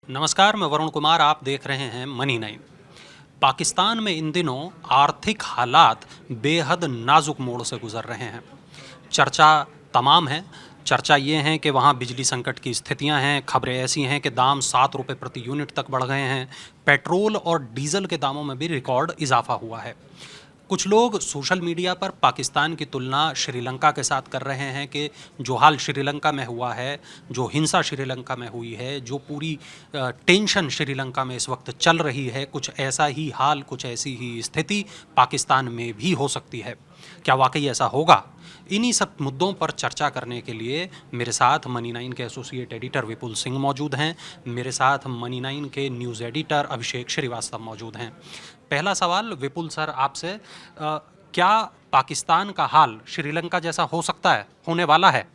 नमस्कार, मैं वरुण कुमार। आप देख रहे हैं मनी 9। पाकिस्तान में इन दिनों आर्थिक हालात बेहद नाजुक मोड़ से गुजर रहे हैं। चर्चा तमाम है। चर्चा ये है कि वहाँ बिजली संकट की स्थितियाँ हैं। खबरें ऐसी हैं कि दाम 7 रुपये प्रति यूनिट तक बढ़ गए हैं। पेट्रोल और डीजल के दामों में भी रिकॉर्ड इजाफा हुआ है। कुछ लोग सोशल मीडिया पर पाकिस्तान की तुलना श्रीलंका के साथ कर रहे हैं कि जो हाल श्रीलंका में हुआ है, जो हिंसा श्रीलंका में हुई है, जो पूरी टेंशन श्रीलंका में इस वक्त चल रही है, कुछ ऐसा ही हाल, कुछ ऐसी ही स्थिति पाकिस्तान में भी हो सकती है। क्या वाकई ऐसा होगा? इन्हीं सब मुद्दों पर चर्चा करने के लिए मेरे साथ मनी 9 के एसोसिएट एडिटर विपुल सिंह मौजूद हैं। मेरे साथ मनी 9 के न्यूज़ एडिटर अभिषेक श्रीवास्तव मौजूद हैं। पहला सवाल विपुल सर आपसे, क्या पाकिस्तान का हाल श्रीलंका जैसा हो सकता है, होने वाला है?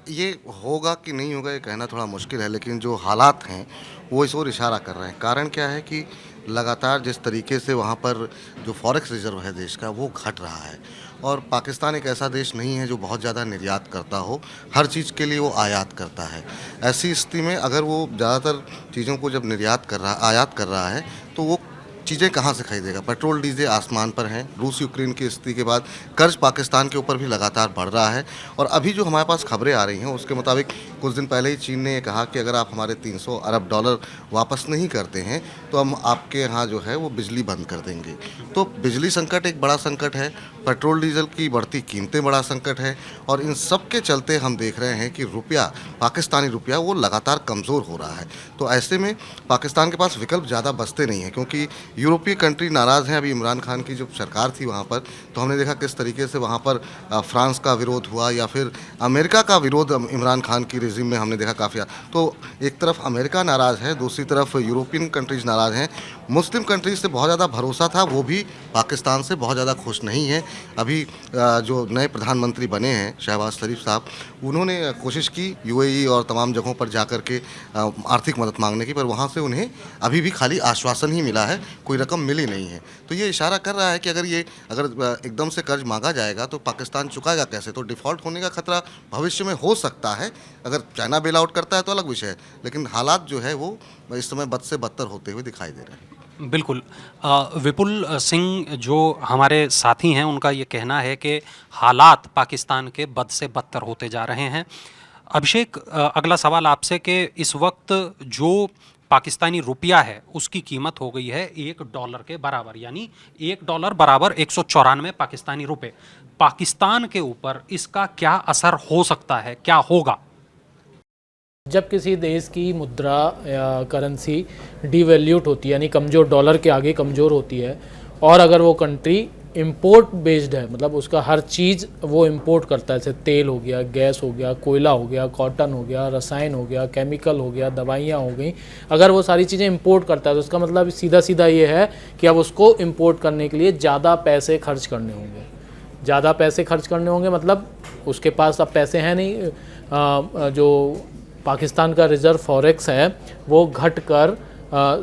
ये होगा कि नहीं होगा ये कहना थोड़ा मुश्किल है, लेकिन जो हालात हैं वो इस ओर इशारा कर रहे हैं। कारण क्या है कि लगातार जिस तरीके से वहाँ पर जो फॉरेक्स रिजर्व है देश का वो घट रहा है, और पाकिस्तान एक ऐसा देश नहीं है जो बहुत ज़्यादा निर्यात करता हो, हर चीज़ के लिए वो आयात करता है। ऐसी स्थिति में अगर वो ज़्यादातर चीज़ों को जब आयात कर रहा है तो वो चीज़ें कहाँ से खरीदेगा? पेट्रोल डीजल आसमान पर हैं। रूस यूक्रेन की स्थिति के बाद कर्ज पाकिस्तान के ऊपर भी लगातार बढ़ रहा है, और अभी जो हमारे पास खबरें आ रही हैं उसके मुताबिक कुछ दिन पहले ही चीन ने ये कहा कि अगर आप हमारे 300 अरब डॉलर वापस नहीं करते हैं तो हम आपके यहाँ जो है वो बिजली बंद कर देंगे। तो बिजली संकट एक बड़ा संकट है, पेट्रोल डीजल की बढ़ती कीमतें बड़ा संकट है, और इन सब के चलते हम देख रहे हैं कि पाकिस्तानी रुपया वो लगातार कमज़ोर हो रहा है। तो ऐसे में पाकिस्तान के पास विकल्प ज़्यादा बचते नहीं हैं, क्योंकि यूरोपीय कंट्री नाराज़ हैं। अभी इमरान खान की जो सरकार थी वहाँ पर, तो हमने देखा किस तरीके से वहाँ पर फ्रांस का विरोध हुआ, या फिर अमेरिका का विरोध इमरान खान की रिजिम में हमने देखा काफ़ी। तो एक तरफ अमेरिका नाराज़ है, दूसरी तरफ यूरोपियन कंट्रीज़ नाराज़ हैं। मुस्लिम कंट्रीज से बहुत ज़्यादा भरोसा था, वो भी पाकिस्तान से बहुत ज़्यादा खुश नहीं है। अभी जो नए प्रधानमंत्री बने हैं शहबाज शरीफ साहब, उन्होंने कोशिश की यूएई और तमाम जगहों पर जा कर के आर्थिक मदद मांगने की, पर वहाँ से उन्हें अभी भी खाली आश्वासन ही मिला है, कोई रकम मिली नहीं है। तो ये इशारा कर रहा है कि अगर एकदम से कर्ज मांगा जाएगा तो पाकिस्तान चुकाएगा कैसे? तो डिफ़ॉल्ट होने का खतरा भविष्य में हो सकता है। अगर चाइना बेल आउट करता है तो अलग विषय है, लेकिन हालात जो है वो इस समय बद से बदतर होते हुए दिखाई दे रहे हैं। बिल्कुल। विपुल सिंह जो हमारे साथी हैं, उनका ये कहना है कि हालात पाकिस्तान के बद से बदतर होते जा रहे हैं। अभिषेक, अगला सवाल आपसे कि इस वक्त जो पाकिस्तानी रुपया है उसकी कीमत हो गई है $1 के बराबर, यानी $1 बराबर 194 पाकिस्तानी रुपए। पाकिस्तान के ऊपर इसका क्या असर हो सकता है, क्या होगा? जब किसी देश की मुद्रा या करेंसी डिवैल्यूट होती है, यानी कमज़ोर, डॉलर के आगे कमज़ोर होती है, और अगर वो कंट्री इंपोर्ट बेस्ड है, मतलब उसका हर चीज़ वो इंपोर्ट करता है, जैसे तेल हो गया, गैस हो गया, कोयला हो गया, कॉटन हो गया, रसायन हो गया, केमिकल हो गया, दवाइयाँ हो गई, अगर वो सारी चीज़ें इंपोर्ट करता है तो उसका मतलब सीधा सीधा ये है कि अब उसको इंपोर्ट करने के लिए ज़्यादा पैसे खर्च करने होंगे। ज़्यादा पैसे खर्च करने होंगे मतलब उसके पास अब पैसे हैं नहीं। जो पाकिस्तान का रिज़र्व फॉरेक्स है वो घट कर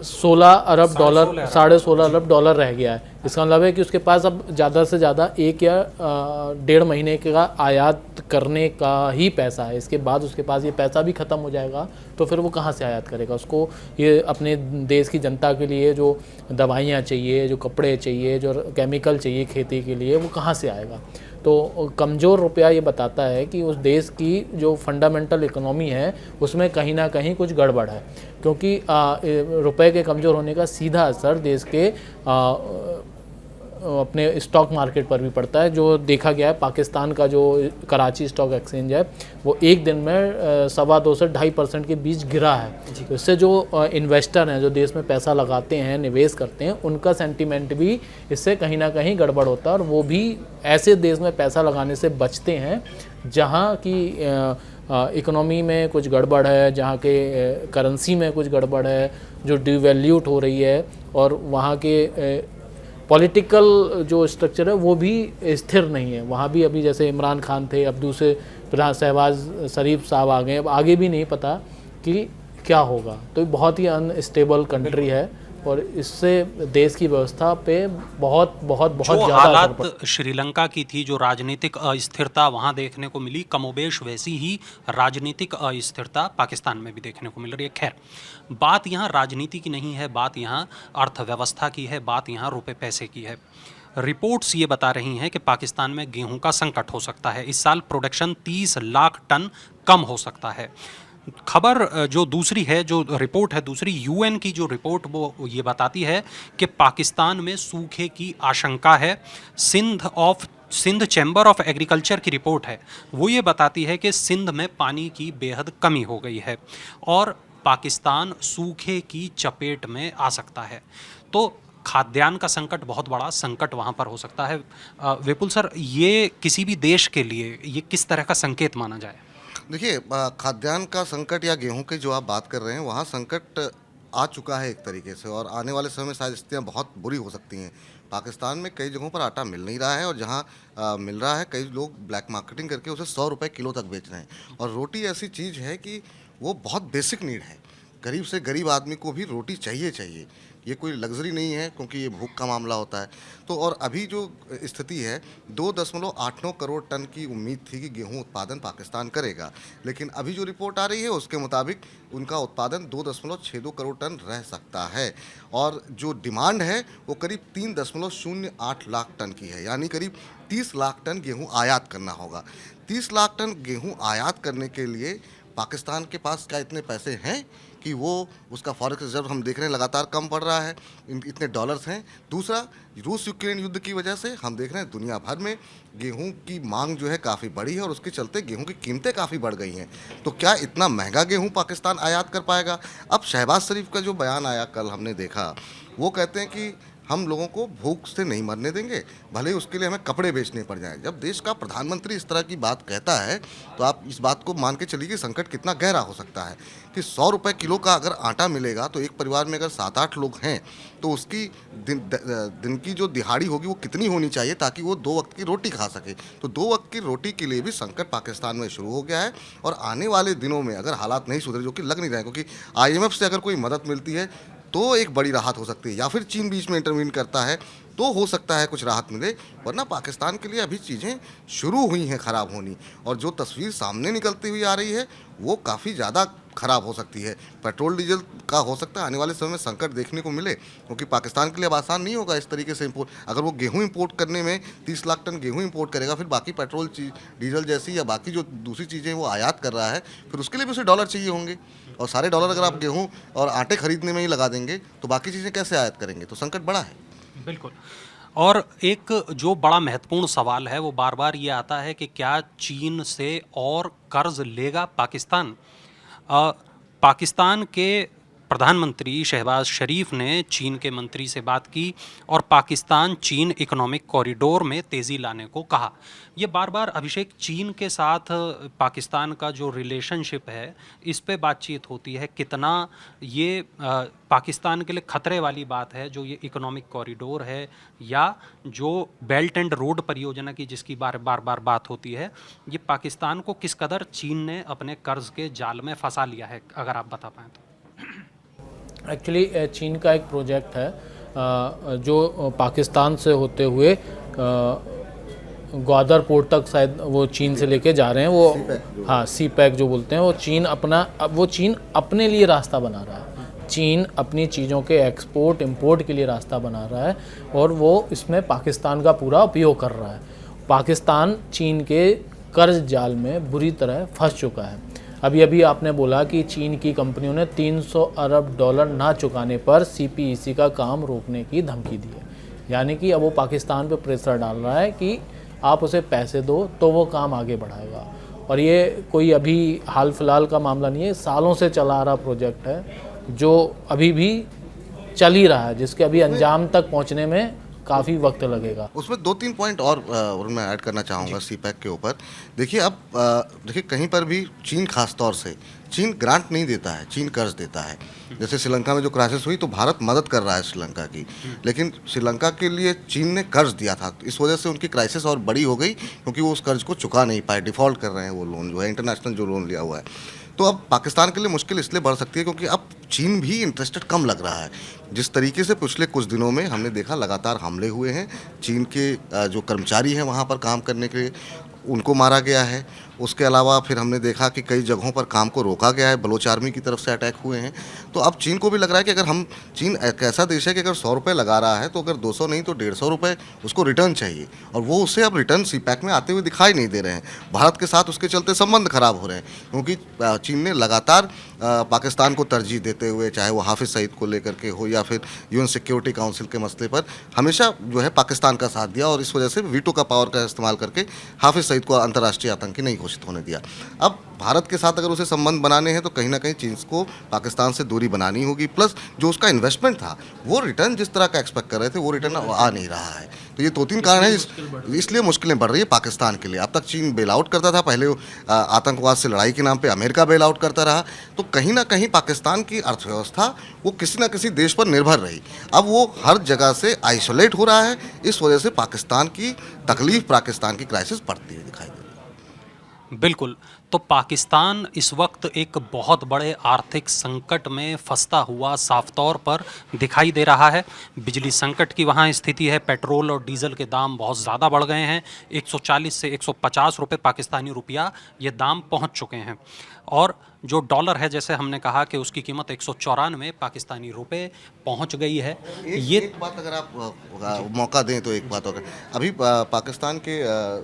16 अरब डॉलर, 16.5 अरब डॉलर रह गया है। इसका मतलब है कि उसके पास अब ज़्यादा से ज़्यादा 1 या 1.5 महीने का आयात करने का ही पैसा है। इसके बाद उसके पास ये पैसा भी ख़त्म हो जाएगा, तो फिर वो कहाँ से आयात करेगा? उसको ये अपने देश की जनता के लिए जो दवाइयाँ चाहिए, जो कपड़े चाहिए, जो केमिकल चाहिए खेती के लिए, वो कहाँ से आएगा? तो कमज़ोर रुपया ये बताता है कि उस देश की जो फंडामेंटल इकोनॉमी है उसमें कहीं ना कहीं कुछ गड़बड़ है, क्योंकि रुपए के कमज़ोर होने का सीधा असर देश के अपने स्टॉक मार्केट पर भी पड़ता है। जो देखा गया है, पाकिस्तान का जो कराची स्टॉक एक्सचेंज है वो एक दिन में 2.25 से 2.5% के बीच गिरा है। तो इससे जो इन्वेस्टर हैं, जो देश में पैसा लगाते हैं, निवेश करते हैं, उनका सेंटीमेंट भी इससे कहीं ना कहीं गड़बड़ होता है, और वो भी ऐसे देश में पैसा लगाने से बचते हैं जहाँ की इकोनॉमी में कुछ गड़बड़ है, जहाँ के करेंसी में कुछ गड़बड़ है, जो डिवैल्यूट हो रही है, और वहाँ के पॉलिटिकल जो स्ट्रक्चर है वो भी स्थिर नहीं है। वहाँ भी अभी जैसे इमरान खान थे, अब दूसरे प्रधान शहबाज शरीफ साहब आ गए, अब आगे भी नहीं पता कि क्या होगा। तो बहुत ही अनस्टेबल कंट्री है, और इससे देश की व्यवस्था पे बहुत बहुत बहुत जो ज़्यादा असर पड़ा। हालात श्रीलंका की थी, जो राजनीतिक अस्थिरता वहाँ देखने को मिली, कमोबेश वैसी ही राजनीतिक अस्थिरता पाकिस्तान में भी देखने को मिल रही है। खैर, बात यहाँ राजनीति की नहीं है, बात यहाँ अर्थव्यवस्था की है, बात यहाँ रुपए पैसे की है। रिपोर्ट्स ये बता रही हैं कि पाकिस्तान में गेहूं का संकट हो सकता है। इस साल प्रोडक्शन 30 लाख टन कम हो सकता है। खबर जो दूसरी है, जो रिपोर्ट है दूसरी, यूएन की जो रिपोर्ट वो ये बताती है कि पाकिस्तान में सूखे की आशंका है। सिंध चैम्बर ऑफ एग्रीकल्चर की रिपोर्ट है, वो ये बताती है कि सिंध में पानी की बेहद कमी हो गई है और पाकिस्तान सूखे की चपेट में आ सकता है। तो खाद्यान्न का संकट बहुत बड़ा संकट वहाँ पर हो सकता है। विपुल सर, ये किसी भी देश के लिए ये किस तरह का संकेत माना जाए? देखिए, खाद्यान्न का संकट या गेहूं की जो आप बात कर रहे हैं, वहाँ संकट आ चुका है एक तरीके से, और आने वाले समय में शायद स्थितियाँ बहुत बुरी हो सकती हैं। पाकिस्तान में कई जगहों पर आटा मिल नहीं रहा है, और जहाँ मिल रहा है कई लोग ब्लैक मार्केटिंग करके उसे 100 रुपये किलो तक बेच रहे हैं। और रोटी ऐसी चीज़ है कि वो बहुत बेसिक नीड है, गरीब से गरीब आदमी को भी रोटी चाहिए चाहिए। ये कोई लग्जरी नहीं है, क्योंकि ये भूख का मामला होता है। तो और अभी जो स्थिति है, 2.89 करोड़ टन की उम्मीद थी कि गेहूं उत्पादन पाकिस्तान करेगा, लेकिन अभी जो रिपोर्ट आ रही है उसके मुताबिक उनका उत्पादन 2.62 करोड़ टन रह सकता है। और जो डिमांड है वो करीब 3.08 लाख टन की है, यानी करीब 30 लाख टन गेहूँ आयात करना होगा। 30 लाख टन गेहूँ आयात करने के लिए पाकिस्तान के पास क्या इतने पैसे हैं कि वो उसका फॉरेक्स रिजर्व हम देख रहे हैं लगातार कम पड़ रहा है, इतने डॉलर्स हैं। दूसरा, रूस यूक्रेन युद्ध की वजह से हम देख रहे हैं दुनिया भर में गेहूं की मांग जो है काफ़ी बढ़ी है, और उसके चलते गेहूं की कीमतें काफ़ी बढ़ गई हैं। तो क्या इतना महंगा गेहूं पाकिस्तान आयात कर पाएगा? अब शहबाज शरीफ का जो बयान आया कल हमने देखा, वो कहते हैं कि हम लोगों को भूख से नहीं मरने देंगे, भले ही उसके लिए हमें कपड़े बेचने पड़ जाएं। जब देश का प्रधानमंत्री इस तरह की बात कहता है, तो आप इस बात को मान के चलिए कि संकट कितना गहरा हो सकता है कि 100 रुपये किलो का अगर आटा मिलेगा, तो एक परिवार में अगर 7-8 लोग हैं, तो उसकी दिन की जो दिहाड़ी होगी वो कितनी होनी चाहिए ताकि वो 2 वक्त की रोटी खा सके। तो 2 वक्त की रोटी के लिए भी संकट पाकिस्तान में शुरू हो गया है। और आने वाले दिनों में अगर हालात नहीं सुधरे, जो कि लग नहीं रहे, क्योंकि IMF से अगर कोई मदद मिलती है तो एक बड़ी राहत हो सकती है, या फिर चीन बीच में इंटरवीन करता है तो हो सकता है कुछ राहत मिले, वरना पाकिस्तान के लिए अभी चीज़ें शुरू हुई हैं ख़राब होनी। और जो तस्वीर सामने निकलती हुई आ रही है वो काफ़ी ज़्यादा ख़राब हो सकती है। पेट्रोल डीजल का हो सकता है आने वाले समय में संकट देखने को मिले, क्योंकि पाकिस्तान के लिए अब आसान नहीं होगा इस तरीके से इम्पोर्ट। अगर वो गेहूँ इंपोर्ट करने में 30 लाख टन गेहूँ इंपोर्ट करेगा, फिर बाकी पेट्रोल डीजल जैसी या बाकी जो दूसरी चीज़ें वो आयात कर रहा है, फिर उसके लिए भी उसे डॉलर चाहिए होंगे, और सारे डॉलर अगर आप गेहूँ और आटे खरीदने में ही लगा देंगे तो बाकी चीज़ें कैसे आयात करेंगे? तो संकट बड़ा है। बिल्कुल। और एक जो बड़ा महत्वपूर्ण सवाल है वो बार बार ये आता है कि क्या चीन से और कर्ज लेगा पाकिस्तान? पाकिस्तान के प्रधानमंत्री शहबाज शरीफ ने चीन के मंत्री से बात की और पाकिस्तान चीन इकोनॉमिक कॉरिडोर में तेज़ी लाने को कहा। ये बार बार अभिषेक, चीन के साथ पाकिस्तान का जो रिलेशनशिप है इस पे बातचीत होती है, कितना ये पाकिस्तान के लिए खतरे वाली बात है जो ये इकोनॉमिक कॉरिडोर है, या जो बेल्ट एंड रोड परियोजना की जिसकी बार बार बात होती है, ये पाकिस्तान को किस कदर चीन ने अपने कर्ज के जाल में फंसा लिया है, अगर आप बता पाएँ तो। एक्चुअली चीन का एक प्रोजेक्ट है जो पाकिस्तान से होते हुए ग्वादर पोर्ट तक शायद वो चीन से लेके जा रहे हैं, वो हाँ सी पैक जो बोलते हैं, वो चीन अपने लिए रास्ता बना रहा है। चीन अपनी चीज़ों के एक्सपोर्ट इंपोर्ट के लिए रास्ता बना रहा है, और वो इसमें पाकिस्तान का पूरा उपयोग कर रहा है। पाकिस्तान चीन के कर्ज जाल में बुरी तरह फंस चुका है। अभी आपने बोला कि चीन की कंपनियों ने 300 अरब डॉलर ना चुकाने पर CPEC का काम रोकने की धमकी दी है, यानी कि अब वो पाकिस्तान पे प्रेशर डाल रहा है कि आप उसे पैसे दो तो वो काम आगे बढ़ाएगा। और ये कोई अभी हाल फिलहाल का मामला नहीं है, सालों से चला आ रहा प्रोजेक्ट है जो अभी भी चल ही रहा है, जिसके अभी अंजाम तक पहुँचने में काफ़ी वक्त लगेगा। उसमें 2-3 पॉइंट और मैं ऐड करना चाहूँगा CPEC के ऊपर। देखिए, अब देखिए कहीं पर भी चीन खास तौर से चीन ग्रांट नहीं देता है, चीन कर्ज देता है। जैसे श्रीलंका में जो क्राइसिस हुई तो भारत मदद कर रहा है श्रीलंका की, लेकिन श्रीलंका के लिए चीन ने कर्ज दिया था, इस वजह से उनकी क्राइसिस और बड़ी हो गई, क्योंकि वो उस कर्ज को चुका नहीं पाए, डिफ़ॉल्ट कर रहे हैं वो लोन जो है, इंटरनेशनल जो लोन लिया हुआ है। तो अब पाकिस्तान के लिए मुश्किल इसलिए बढ़ सकती है क्योंकि अब चीन भी इंटरेस्टेड कम लग रहा है। जिस तरीके से पिछले कुछ दिनों में हमने देखा लगातार हमले हुए हैं, चीन के जो कर्मचारी हैं वहाँ पर काम करने के लिए उनको मारा गया है। उसके अलावा फिर हमने देखा कि कई जगहों पर काम को रोका गया है, बलोच आर्मी की तरफ से अटैक हुए हैं। तो अब चीन को भी लग रहा है कि अगर हम चीन एक ऐसा देश है कि अगर 100 रुपये लगा रहा है तो अगर 200 नहीं तो 150 रुपये उसको रिटर्न चाहिए, और वो उसे अब रिटर्न सीपैक में आते हुए दिखाई नहीं दे रहे हैं। भारत के साथ उसके चलते संबंध खराब हो रहे हैं, क्योंकि चीन ने लगातार पाकिस्तान को तरजीह देते हुए, चाहे वो हाफिज़ सईद को लेकर के हो या फिर यूएन सिक्योरिटी काउंसिल के मसले पर, हमेशा जो है पाकिस्तान का साथ दिया और इस वजह से वीटो का पावर का इस्तेमाल करके हाफिज़ सईद को अंतर्राष्ट्रीय आतंकी नहीं घोषित होने दिया। अब भारत के साथ अगर उसे संबंध बनाने हैं तो कहीं ना कहीं चीन को पाकिस्तान से दूरी बनानी होगी, प्लस जो उसका इन्वेस्टमेंट था वो रिटर्न जिस तरह का एक्सपेक्ट कर रहे थे वो रिटर्न आ नहीं रहा है। तो ये 2-3 कारण हैं इसलिए मुश्किलें बढ़ रही है पाकिस्तान के लिए। अब तक चीन बेल आउट करता था, पहले आतंकवाद से लड़ाई के नाम पे अमेरिका बेल आउट करता रहा, तो कहीं ना कहीं पाकिस्तान की अर्थव्यवस्था वो किसी न किसी देश पर निर्भर रही। अब वो हर जगह से आइसोलेट हो रहा है, इस वजह से पाकिस्तान की तकलीफ, पाकिस्तान की क्राइसिस बढ़ती हुई दिखाई दे रही है। बिल्कुल। तो पाकिस्तान इस वक्त एक बहुत बड़े आर्थिक संकट में फंसता हुआ साफ तौर पर दिखाई दे रहा है। बिजली संकट की वहाँ स्थिति है, पेट्रोल और डीजल के दाम बहुत ज़्यादा बढ़ गए हैं, 140 से 150 रुपये पाकिस्तानी रुपया ये दाम पहुँच चुके हैं। और जो डॉलर है, जैसे हमने कहा कि उसकी कीमत 194 पाकिस्तानी रुपये पहुंच गई है। एक बात अगर आप मौका दें तो एक बात, अगर अभी पाकिस्तान के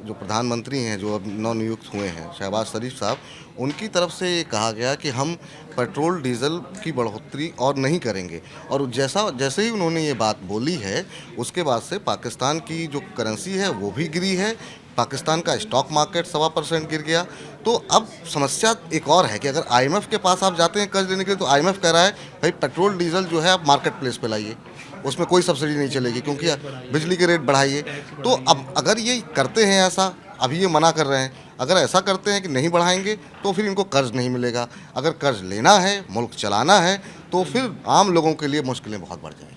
जो प्रधानमंत्री हैं जो अब नवनियुक्त हुए हैं शहबाज शरीफ साहब, उनकी तरफ से ये कहा गया कि हम पेट्रोल डीजल की बढ़ोतरी और नहीं करेंगे, और जैसे ही उन्होंने ये बात बोली है उसके बाद से पाकिस्तान की जो करेंसी है वो भी गिरी है, पाकिस्तान का स्टॉक मार्केट 1.25% गिर गया। तो अब समस्या एक और है कि अगर आईएमएफ के पास आप जाते हैं कर्ज लेने के लिए तो आईएमएफ कह रहा है भाई पेट्रोल डीजल जो है आप मार्केट प्लेस पे लाइए, उसमें कोई सब्सिडी नहीं चलेगी क्योंकि बिजली के रेट बढ़ाइए। तो अब अगर ये करते हैं ऐसा, अभी ये मना कर रहे हैं, अगर ऐसा करते हैं कि नहीं बढ़ाएंगे तो फिर इनको कर्ज नहीं मिलेगा। अगर कर्ज लेना है, मुल्क चलाना है, तो फिर आम लोगों के लिए मुश्किलें बहुत बढ़ जाएंगी।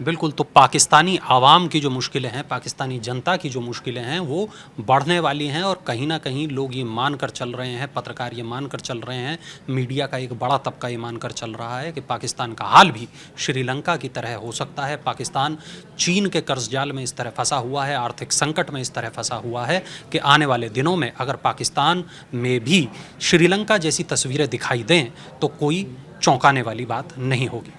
बिल्कुल। तो पाकिस्तानी आवाम की जो मुश्किलें हैं, पाकिस्तानी जनता की जो मुश्किलें हैं वो बढ़ने वाली हैं, और कहीं ना कहीं लोग ये मान कर चल रहे हैं, पत्रकार ये मान कर चल रहे हैं, मीडिया का एक बड़ा तबका ये मान कर चल रहा है कि पाकिस्तान का हाल भी श्रीलंका की तरह हो सकता है। पाकिस्तान चीन के कर्ज जाल में इस तरह फंसा हुआ है, आर्थिक संकट में इस तरह फंसा हुआ है कि आने वाले दिनों में अगर पाकिस्तान में भी श्रीलंका जैसी तस्वीरें दिखाई दें तो कोई चौंकाने वाली बात नहीं होगी।